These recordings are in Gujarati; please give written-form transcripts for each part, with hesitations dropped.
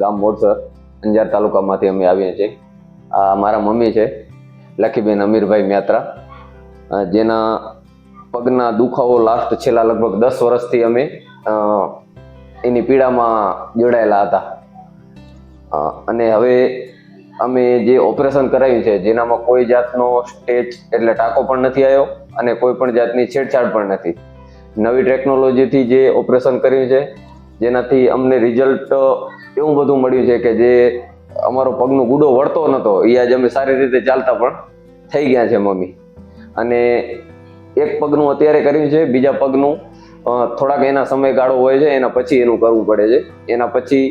ગામ મોરસર અંજાર તાલુકામાંથી અમે આવીએ છીએ. આ મારા મમ્મી છે લખીબેન અમીરભાઈ મ્યાત્રા, જેના પગના દુખાવો છેલ્લા લગભગ 10 વર્ષથી અમે એની પીડામાં જોડાયેલા હતા. અને હવે અમે જે ઓપરેશન કરાવ્યું છે જેનામાં કોઈ જાતનો સ્ટેચ એટલે ટાંકો પણ નથી આવ્યો અને કોઈ પણ જાતની છેડછાડ પણ નથી. નવી ટેકનોલોજીથી જે ઓપરેશન કર્યું છે જેનાથી અમને રિઝલ્ટ એવું બધું મળ્યું છે કે જે અમારો પગનો ગુડો વળતો નહોતો એ આજે અમે સારી રીતે ચાલતા પણ થઈ ગયા છે મમ્મી. અને એક પગનું અત્યારે કર્યું છે, બીજા પગનું થોડાક એના સમયગાળો હોય છે, એના પછી એનું કરવું પડે છે. એના પછી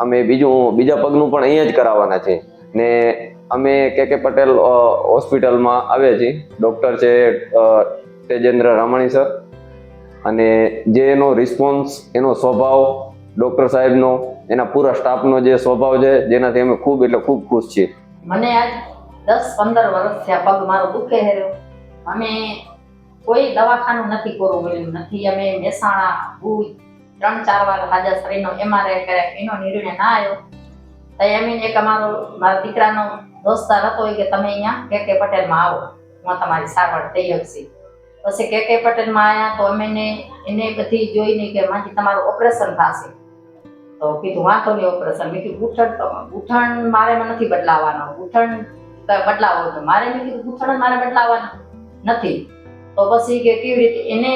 અમે બીજા પગનું પણ અહીંયા જ કરાવવાના છે. ને અમે કે પટેલ હોસ્પિટલમાં આવ્યા છીએ. ડૉક્ટર છે તેજેન્દ્ર રામાણી સર, અને જે એનો રિસ્પોન્સ, એનો સ્વભાવ, ડૉક્ટર સાહેબનો, એના પૂરા સ્ટાફનો જે સ્વભાવ છે જેનાથી અમે ખૂબ એટલે ખૂબ ખુશ છીએ. મને આજ 10-15 વર્ષથી આ પગ મારો દુખે હેર્યો. અમે કોઈ દવાખાનું નથી કરવું મળ્યું નથી. અમે મહેસાણા, ભુજ 3-4 વાર હાજર શરીરનો MRI કર્યા, એનો નિર્ણય ના આવ્યો. તો એમ એક મારા દીકરાનો દોસ્તાર હતો કે તમે અહીંયા કે પટેલમાં આવો, હું તમારી સારવાર થઈ શકશે. પછી કે પટેલમાં આવ્યા તો અમે એને બધી જોઈને કે માંથી તમારું ઓપરેશન થશે. તો કીધું વાંધો નહીં ઓપરેશન. મેં કીધું ગૂંઠણ મારે નથી બદલાવાનો, ગૂંઠણ બદલાવો તો મારે, મેં કીધું ગૂંઠણ મારે બદલાવાના નથી. તો પછી કે કેવી રીતે એને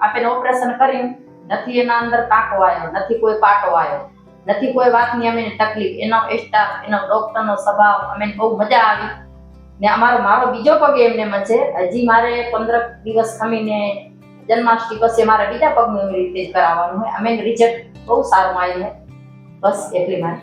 આપણે ઓપરેશન કર્યું નથી, એના અંદર ટાંકો આવ્યો નથી, કોઈ પાટો આવ્યો નથી, કોઈ વાતની અમે તકલીફ. એનો સ્ટાફ, એનો ડોક્ટરનો સ્વભાવ અમને બહુ મજા આવી. ને મારો બીજો પગ એમને છે. હજી મારે 15 દિવસ ખમીને જન્માષ્ટમી પછી મારે બીજા પગનું એવી રીતે જ કરાવવાનું હોય. અમે રિઝલ્ટ બહુ સારું આવ્યું છે. બસ એટલી મારે